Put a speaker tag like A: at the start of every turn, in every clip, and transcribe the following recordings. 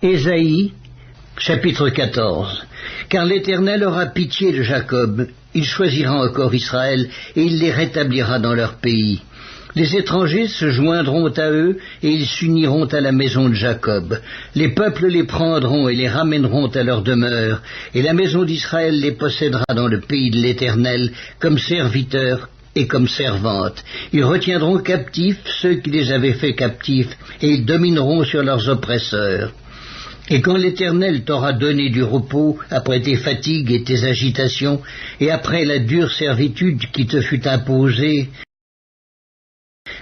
A: Ésaïe, chapitre 14. Car l'Éternel aura pitié de Jacob, il choisira encore Israël, et il les rétablira dans leur pays. Les étrangers se joindront à eux, et ils s'uniront à la maison de Jacob. Les peuples les prendront et les ramèneront à leur demeure, et la maison d'Israël les possédera dans le pays de l'Éternel, comme serviteurs et comme servantes. Ils retiendront captifs ceux qui les avaient fait captifs, et ils domineront sur leurs oppresseurs. Et quand l'Éternel t'aura donné du repos après tes fatigues et tes agitations, et après la dure servitude qui te fut imposée,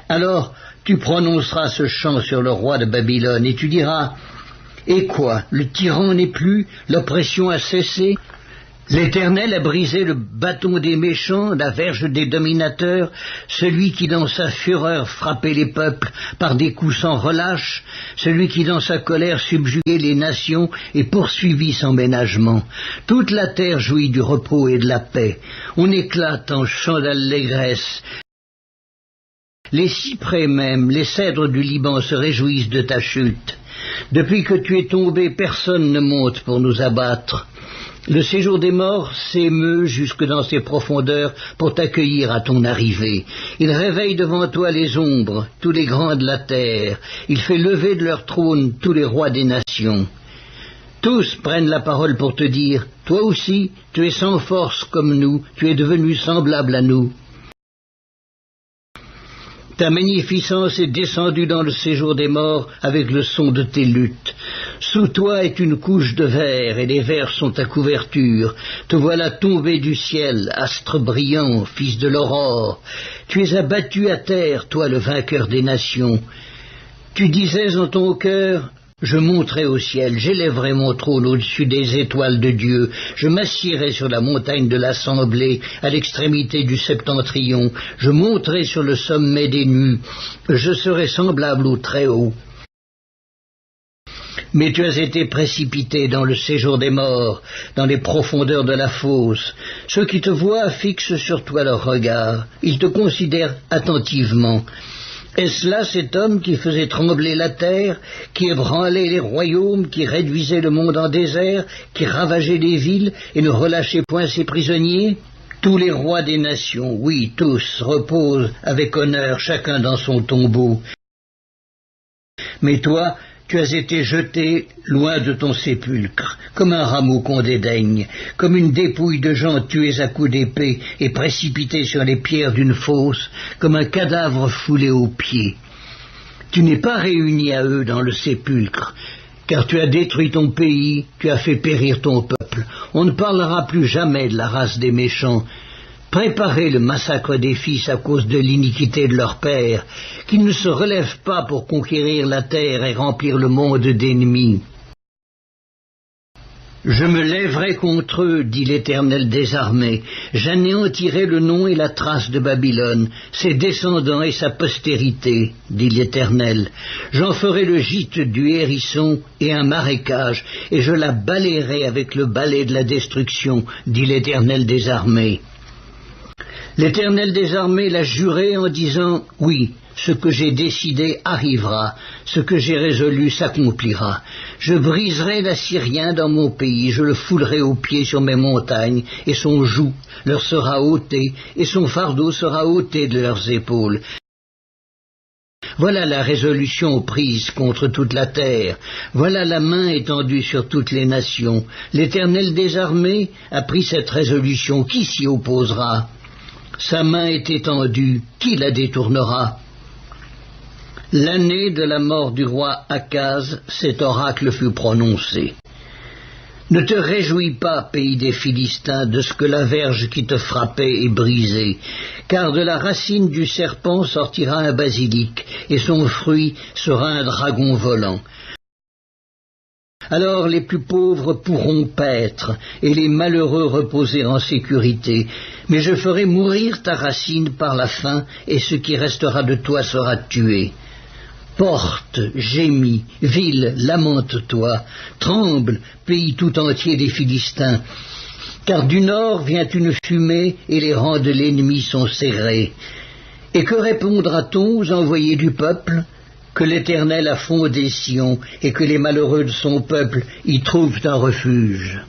A: alors tu prononceras ce chant sur le roi de Babylone, et tu diras, « Et quoi, le tyran n'est plus, l'oppression a cessé ?» L'Éternel a brisé le bâton des méchants, la verge des dominateurs, celui qui dans sa fureur frappait les peuples par des coups sans relâche, celui qui dans sa colère subjuguait les nations et poursuivit sans ménagement. Toute la terre jouit du repos et de la paix. On éclate en chants d'allégresse. Les cyprès même, les cèdres du Liban se réjouissent de ta chute. Depuis que tu es tombé, personne ne monte pour nous abattre. Le séjour des morts s'émeut jusque dans ses profondeurs pour t'accueillir à ton arrivée. Il réveille devant toi les ombres, tous les grands de la terre. Il fait lever de leur trône tous les rois des nations. Tous prennent la parole pour te dire, toi aussi, tu es sans force comme nous, tu es devenu semblable à nous. Ta magnificence est descendue dans le séjour des morts avec le son de tes luttes. Sous toi est une couche de verre, et les vers sont ta couverture. Te voilà tombé du ciel, astre brillant, fils de l'aurore. Tu es abattu à terre, toi le vainqueur des nations. Tu disais en ton cœur, je monterai au ciel, j'élèverai mon trône au-dessus des étoiles de Dieu, je m'assiérai sur la montagne de l'assemblée, à l'extrémité du septentrion, je monterai sur le sommet des nues, je serai semblable au Très-Haut. Mais tu as été précipité dans le séjour des morts, dans les profondeurs de la fosse. Ceux qui te voient fixent sur toi leur regard, ils te considèrent attentivement. Est-ce là cet homme qui faisait trembler la terre, qui ébranlait les royaumes, qui réduisait le monde en désert, qui ravageait les villes et ne relâchait point ses prisonniers? Tous les rois des nations, oui, tous, reposent avec honneur, chacun dans son tombeau. Mais toi, tu as été jeté loin de ton sépulcre, comme un rameau qu'on dédaigne, comme une dépouille de gens tués à coups d'épée et précipités sur les pierres d'une fosse, comme un cadavre foulé aux pieds. Tu n'es pas réuni à eux dans le sépulcre, car tu as détruit ton pays, tu as fait périr ton peuple. On ne parlera plus jamais de la race des méchants. Préparez le massacre des fils à cause de l'iniquité de leur père, qu'ils ne se relèvent pas pour conquérir la terre et remplir le monde d'ennemis. Je me lèverai contre eux, dit l'Éternel des armées, j'anéantirai le nom et la trace de Babylone, ses descendants et sa postérité, dit l'Éternel. J'en ferai le gîte du hérisson et un marécage, et je la balayerai avec le balai de la destruction, dit l'Éternel des armées. L'Éternel des armées l'a juré en disant, oui, ce que j'ai décidé arrivera, ce que j'ai résolu s'accomplira. Je briserai l'Assyrien dans mon pays, je le foulerai aux pieds sur mes montagnes, et son joug leur sera ôté, et son fardeau sera ôté de leurs épaules. Voilà la résolution prise contre toute la terre, voilà la main étendue sur toutes les nations. L'Éternel des armées a pris cette résolution, qui s'y opposera? Sa main est étendue, qui la détournera? L'année de la mort du roi Akaz, cet oracle fut prononcé. Ne te réjouis pas, pays des Philistins, de ce que la verge qui te frappait est brisée, car de la racine du serpent sortira un basilic, et son fruit sera un dragon volant. Alors les plus pauvres pourront paître, et les malheureux reposer en sécurité. Mais je ferai mourir ta racine par la faim, et ce qui restera de toi sera tué. Porte, gémis, ville, lamente-toi, tremble, pays tout entier des Philistins, car du nord vient une fumée, et les rangs de l'ennemi sont serrés. Et que répondra-t-on aux envoyés du peuple? que l'Éternel a fondé Sion et que les malheureux de son peuple y trouvent un refuge.